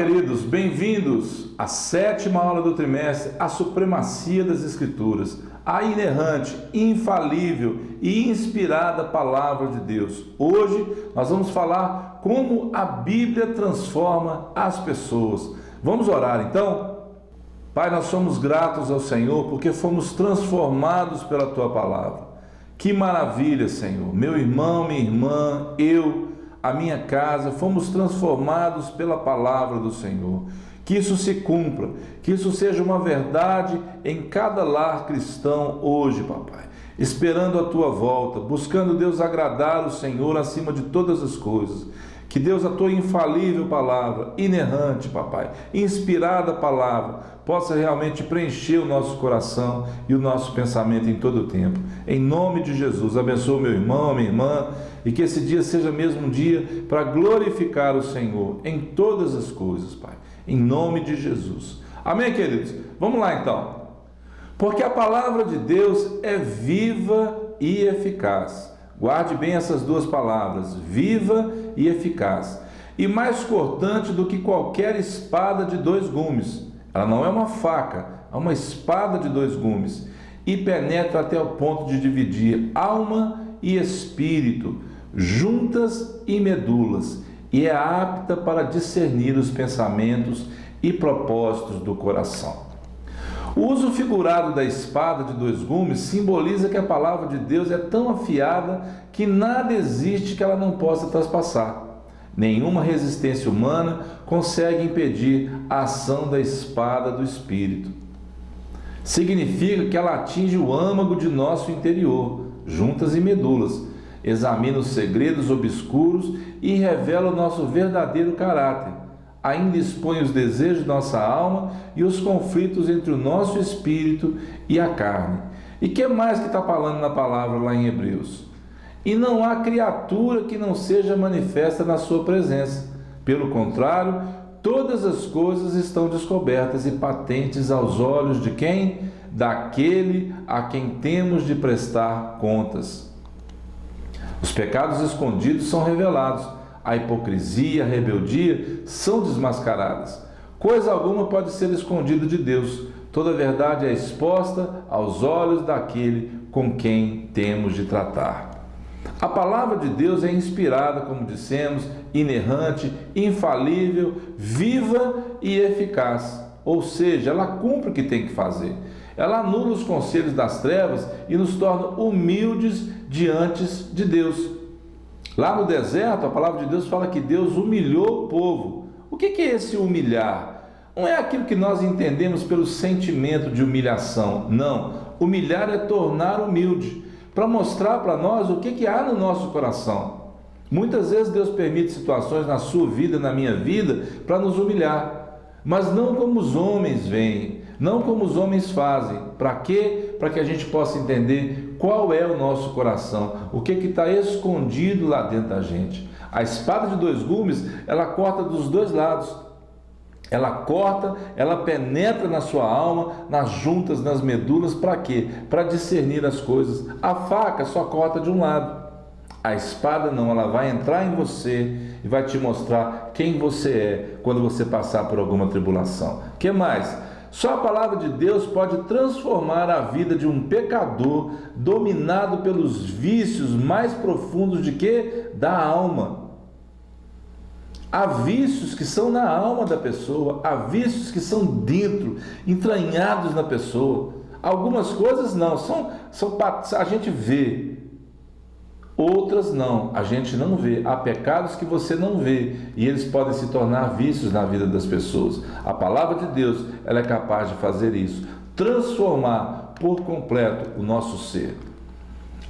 Olá, queridos, bem-vindos à 7ª aula do trimestre, a supremacia das Escrituras, a inerrante, infalível e inspirada Palavra de Deus. Hoje nós vamos falar como a Bíblia transforma as pessoas. Vamos orar então? Pai, nós somos gratos ao Senhor porque fomos transformados pela Tua Palavra. Que maravilha, Senhor! Meu irmão, minha irmã, a minha casa, fomos transformados pela palavra do Senhor. Que isso se cumpra, que isso seja uma verdade em cada lar cristão hoje, papai. Esperando a tua volta, buscando, Deus, agradar o Senhor acima de todas as coisas. Que Deus, a tua infalível palavra, inerrante, papai, inspirada palavra, possa realmente preencher o nosso coração e o nosso pensamento em todo o tempo. Em nome de Jesus, abençoa meu irmão, minha irmã, e que esse dia seja mesmo um dia para glorificar o Senhor em todas as coisas, Pai. Em nome de Jesus. Amém, queridos? Vamos lá então. Porque a palavra de Deus é viva e eficaz. Guarde bem essas duas palavras, viva e eficaz. E mais cortante do que qualquer espada de 2 gumes. Ela não é uma faca, é uma espada de 2 gumes. E penetra até o ponto de dividir alma e espírito, juntas e medulas, e é apta para discernir os pensamentos e propósitos do coração. O uso figurado da espada de 2 gumes simboliza que a palavra de Deus é tão afiada que nada existe que ela não possa traspassar. Nenhuma resistência humana consegue impedir a ação da espada do Espírito. Significa que ela atinge o âmago de nosso interior, juntas e medulas, examina os segredos obscuros e revela o nosso verdadeiro caráter. Ainda expõe os desejos de nossa alma e os conflitos entre o nosso espírito e a carne. E que mais que está falando na palavra lá em Hebreus? E não há criatura que não seja manifesta na sua presença. Pelo contrário, todas as coisas estão descobertas e patentes aos olhos de quem? Daquele a quem temos de prestar contas. Os pecados escondidos são revelados. A hipocrisia, a rebeldia são desmascaradas. Coisa alguma pode ser escondida de Deus. Toda a verdade é exposta aos olhos daquele com quem temos de tratar. A palavra de Deus é inspirada, como dissemos, inerrante, infalível, viva e eficaz. Ou seja, ela cumpre o que tem que fazer. Ela anula os conselhos das trevas e nos torna humildes diante de Deus. Lá no deserto, a palavra de Deus fala que Deus humilhou o povo. O que é esse humilhar? Não é aquilo que nós entendemos pelo sentimento de humilhação. Não. Humilhar é tornar humilde, para mostrar para nós o que há no nosso coração. Muitas vezes Deus permite situações na sua vida, na minha vida, para nos humilhar. Mas não como os homens veem, não como os homens fazem. Para quê? Para que a gente possa entender qual é o nosso coração, o que está escondido lá dentro da gente. A espada de 2 gumes, ela corta dos 2 lados. Ela corta, ela penetra na sua alma, nas juntas, nas medulas, para quê? Para discernir as coisas. A faca só corta de um lado. A espada não, ela vai entrar em você e vai te mostrar quem você é quando você passar por alguma tribulação. O que mais? Só a palavra de Deus pode transformar a vida de um pecador dominado pelos vícios mais profundos de quê? Da alma. Há vícios que são na alma da pessoa, há vícios que são dentro, entranhados na pessoa. Algumas coisas não, a gente vê, outras não, a gente não vê. Há pecados que você não vê e eles podem se tornar vícios na vida das pessoas. A palavra de Deus, ela é capaz de fazer isso, transformar por completo o nosso ser.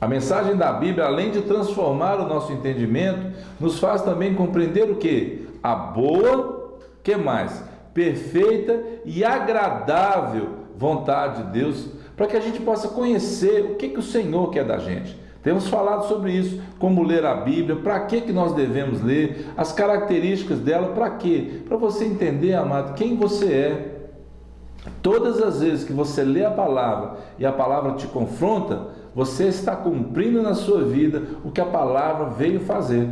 A mensagem da Bíblia, além de transformar o nosso entendimento, nos faz também compreender o quê? A boa, que mais? Perfeita e agradável vontade de Deus, para que a gente possa conhecer o que o Senhor quer da gente. Temos falado sobre isso, como ler a Bíblia, para que nós devemos ler, as características dela, para quê? Para você entender, amado, quem você é. Todas as vezes que você lê a palavra e a palavra te confronta, você está cumprindo na sua vida o que a palavra veio fazer.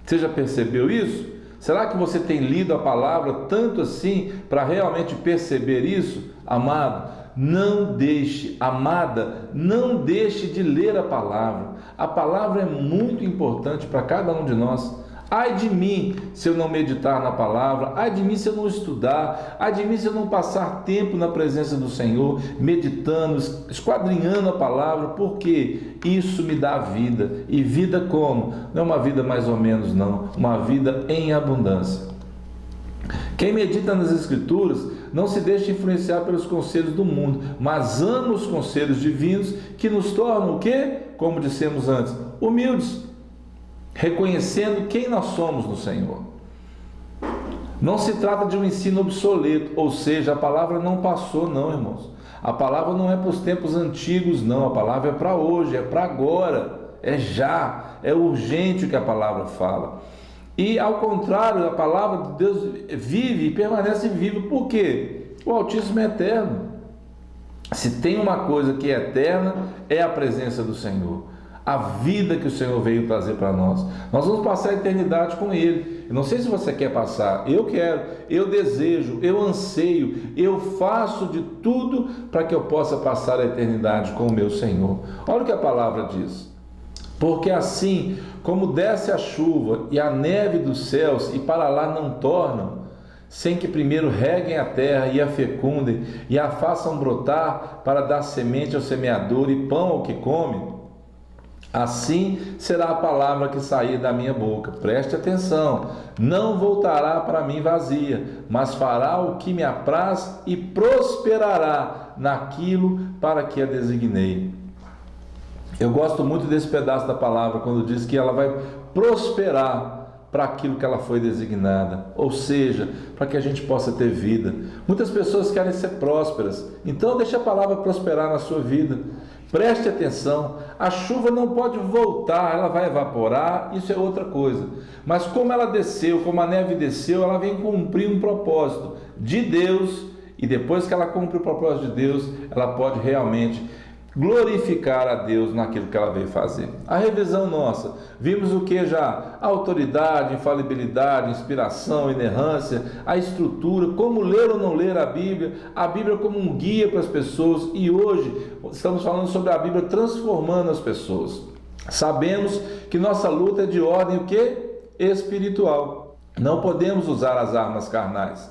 Você já percebeu isso? Será que você tem lido a palavra tanto assim para realmente perceber isso? Amado, não deixe, amada, não deixe de ler a palavra. A palavra é muito importante para cada um de nós. Ai de mim se eu não meditar na palavra, ai de mim se eu não estudar, ai de mim se eu não passar tempo na presença do Senhor, meditando, esquadrinhando a palavra, porque isso me dá vida. E vida como? Não é uma vida mais ou menos, não, uma vida em abundância. Quem medita nas Escrituras não se deixa influenciar pelos conselhos do mundo, mas ama os conselhos divinos que nos tornam o quê? Como dissemos antes, humildes, reconhecendo quem nós somos no Senhor. Não se trata de um ensino obsoleto, ou seja, a palavra não passou, não, irmãos. A palavra não é para os tempos antigos, não. A palavra é para hoje, é para agora, é já, é urgente o que a palavra fala. E ao contrário, a palavra de Deus vive e permanece viva. Por quê? O Altíssimo é eterno. Se tem uma coisa que é eterna, é a presença do Senhor. A vida que o Senhor veio trazer para nós. Nós vamos passar a eternidade com Ele. Eu não sei se você quer passar, eu quero, eu desejo, eu anseio, eu faço de tudo para que eu possa passar a eternidade com o meu Senhor. Olha o que a palavra diz. Porque assim como desce a chuva e a neve dos céus e para lá não tornam, sem que primeiro reguem a terra e a fecundem e a façam brotar para dar semente ao semeador e pão ao que come, assim será a palavra que sair da minha boca. Preste atenção, não voltará para mim vazia, mas fará o que me apraz e prosperará naquilo para que a designei. Eu gosto muito desse pedaço da palavra, quando diz que ela vai prosperar para aquilo que ela foi designada, ou seja, para que a gente possa ter vida. Muitas pessoas querem ser prósperas, então deixe a palavra prosperar na sua vida. Preste atenção, a chuva não pode voltar, ela vai evaporar, isso é outra coisa. Mas como ela desceu, como a neve desceu, ela vem cumprir um propósito de Deus, e depois que ela cumpre o propósito de Deus, ela pode realmente glorificar a Deus naquilo que ela veio fazer. A revisão nossa, vimos o que já? A autoridade, infalibilidade, inspiração, inerrância, a estrutura, como ler ou não ler a Bíblia como um guia para as pessoas, e hoje estamos falando sobre a Bíblia transformando as pessoas. Sabemos que nossa luta é de ordem o que? Espiritual. Não podemos usar as armas carnais,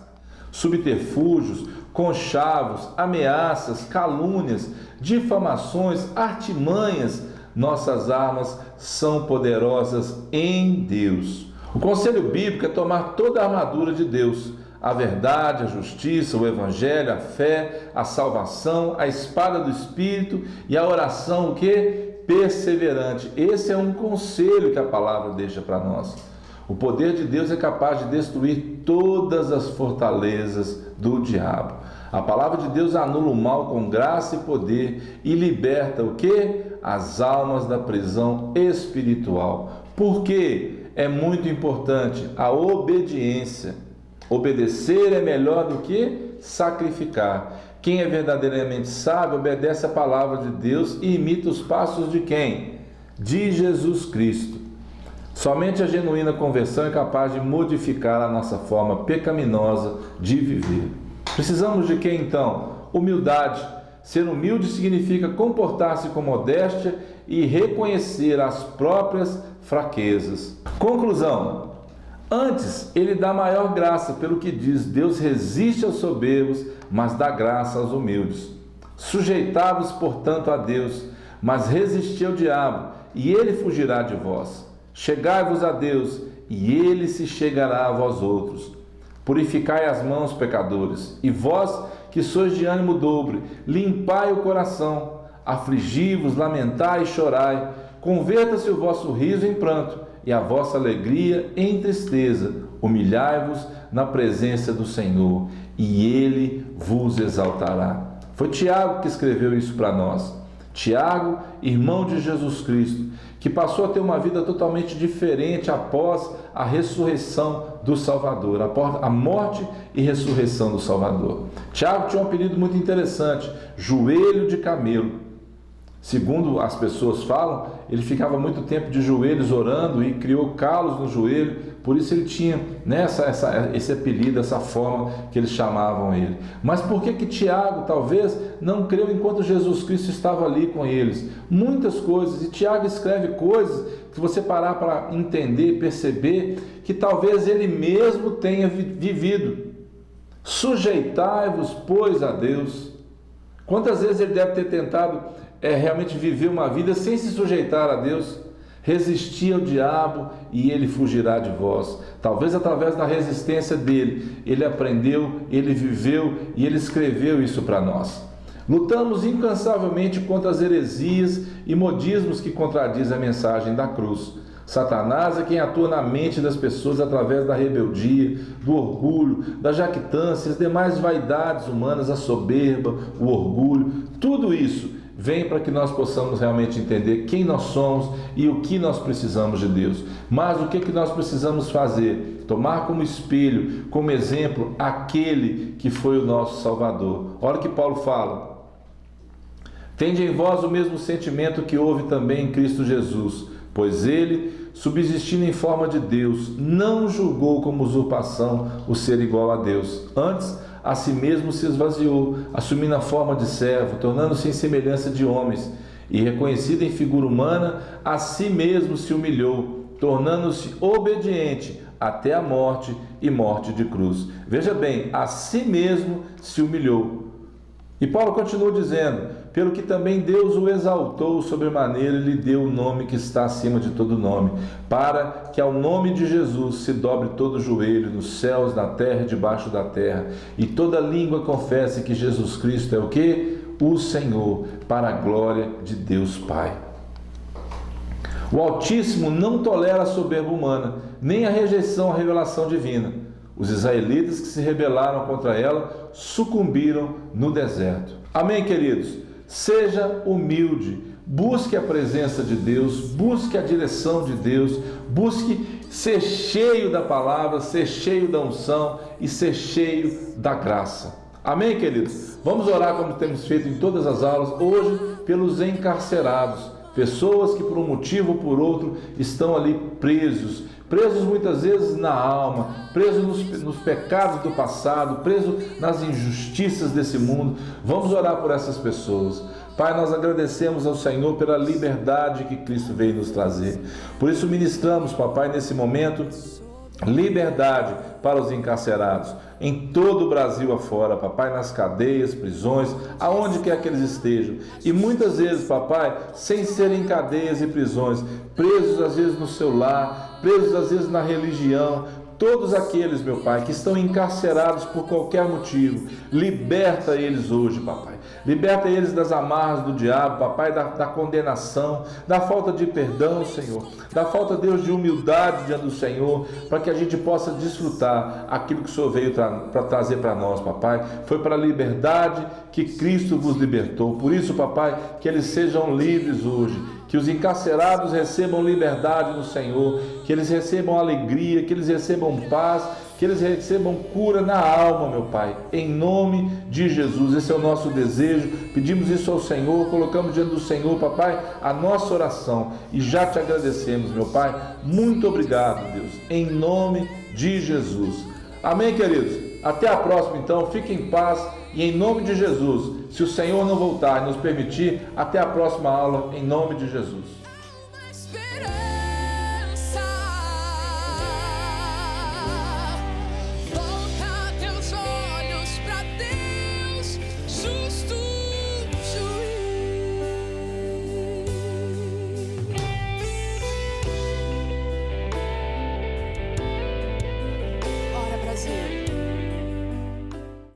subterfúgios, conchavos, ameaças, calúnias, difamações, artimanhas. Nossas armas são poderosas em Deus. O conselho bíblico é tomar toda a armadura de Deus: a verdade, a justiça, o evangelho, a fé, a salvação, a espada do Espírito e a oração, o que? Perseverante. Esse é um conselho que a palavra deixa para nós. O poder de Deus é capaz de destruir todas as fortalezas do diabo. A palavra de Deus anula o mal com graça e poder e liberta o quê? As almas da prisão espiritual. Porque é muito importante a obediência. Obedecer é melhor do que sacrificar. Quem é verdadeiramente sábio obedece a palavra de Deus e imita os passos de quem? De Jesus Cristo. Somente a genuína conversão é capaz de modificar a nossa forma pecaminosa de viver. Precisamos de quê então? Humildade. Ser humilde significa comportar-se com modéstia e reconhecer as próprias fraquezas. Conclusão. Antes, ele dá maior graça, pelo que diz: Deus resiste aos soberbos, mas dá graça aos humildes. Sujeitai-vos, portanto, a Deus, mas resisti ao diabo, e ele fugirá de vós. Chegai-vos a Deus, e ele se chegará a vós outros. Purificai as mãos, pecadores, e vós que sois de ânimo dobre, limpai o coração, afligi-vos, lamentai e chorai, converta-se o vosso riso em pranto, e a vossa alegria em tristeza, humilhai-vos na presença do Senhor, e Ele vos exaltará. Foi Tiago que escreveu isso para nós. Tiago, irmão de Jesus Cristo, que passou a ter uma vida totalmente diferente após a ressurreição do Salvador, após a morte e ressurreição do Salvador. Tiago tinha um apelido muito interessante: joelho de camelo. Segundo as pessoas falam, ele ficava muito tempo de joelhos orando e criou calos no joelho, por isso ele tinha, né, esse apelido, essa forma que eles chamavam ele. Mas por que Tiago talvez não creu enquanto Jesus Cristo estava ali com eles? Muitas coisas, e Tiago escreve coisas que você parar para entender, perceber, que talvez ele mesmo tenha vivido. Sujeitai-vos, pois, a Deus. Quantas vezes ele deve ter tentado realmente viver uma vida sem se sujeitar a Deus? Resistir ao diabo e ele fugirá de vós. Talvez através da resistência dele, ele aprendeu, ele viveu e ele escreveu isso para nós. Lutamos incansavelmente contra as heresias e modismos que contradizem a mensagem da cruz. Satanás é quem atua na mente das pessoas através da rebeldia, do orgulho, da jactância, as demais vaidades humanas, a soberba, o orgulho. Tudo isso vem para que nós possamos realmente entender quem nós somos e o que nós precisamos de Deus. Mas o que nós precisamos fazer? Tomar como espelho, como exemplo, aquele que foi o nosso Salvador. Olha o que Paulo fala. Tende em vós o mesmo sentimento que houve também em Cristo Jesus, pois ele, subsistindo em forma de Deus, não julgou como usurpação o ser igual a Deus. Antes, a si mesmo se esvaziou, assumindo a forma de servo, tornando-se em semelhança de homens, e reconhecido em figura humana, a si mesmo se humilhou, tornando-se obediente até a morte e morte de cruz. Veja bem, a si mesmo se humilhou. E Paulo continua dizendo, pelo que também Deus o exaltou sobremaneira e lhe deu o nome que está acima de todo nome, para que ao nome de Jesus se dobre todo o joelho, nos céus, na terra e debaixo da terra, e toda língua confesse que Jesus Cristo é o quê? O Senhor, para a glória de Deus Pai. O Altíssimo não tolera a soberba humana, nem a rejeição à revelação divina. Os israelitas que se rebelaram contra ela sucumbiram no deserto. Amém, queridos? Seja humilde, busque a presença de Deus, busque a direção de Deus, busque ser cheio da palavra, ser cheio da unção e ser cheio da graça. Amém, queridos? Vamos orar como temos feito em todas as aulas, hoje pelos encarcerados, pessoas que por um motivo ou por outro estão ali presos muitas vezes na alma, presos nos pecados do passado, presos nas injustiças desse mundo. Vamos orar por essas pessoas. Pai, nós agradecemos ao Senhor pela liberdade que Cristo veio nos trazer. Por isso ministramos, papai, nesse momento, liberdade para os encarcerados em todo o Brasil afora, papai, nas cadeias, prisões, aonde quer que eles estejam. E muitas vezes, papai, sem serem cadeias e prisões, presos às vezes no seu lar, presos às vezes na religião, todos aqueles, meu Pai, que estão encarcerados por qualquer motivo, liberta eles hoje, papai. Liberta eles das amarras do diabo, papai, da condenação, da falta de perdão, Senhor, da falta, Deus, de humildade diante do Senhor, para que a gente possa desfrutar aquilo que o Senhor veio para trazer para nós, papai. Foi para a liberdade que Cristo vos libertou. Por isso, papai, que eles sejam livres hoje, que os encarcerados recebam liberdade no Senhor, que eles recebam alegria, que eles recebam paz, que eles recebam cura na alma, meu Pai, em nome de Jesus. Esse é o nosso desejo, pedimos isso ao Senhor, colocamos diante do Senhor, papai, a nossa oração e já te agradecemos, meu Pai. Muito obrigado, Deus, em nome de Jesus. Amém, queridos? Até a próxima, então, fiquem em paz e em nome de Jesus, se o Senhor não voltar e nos permitir, até a próxima aula, em nome de Jesus.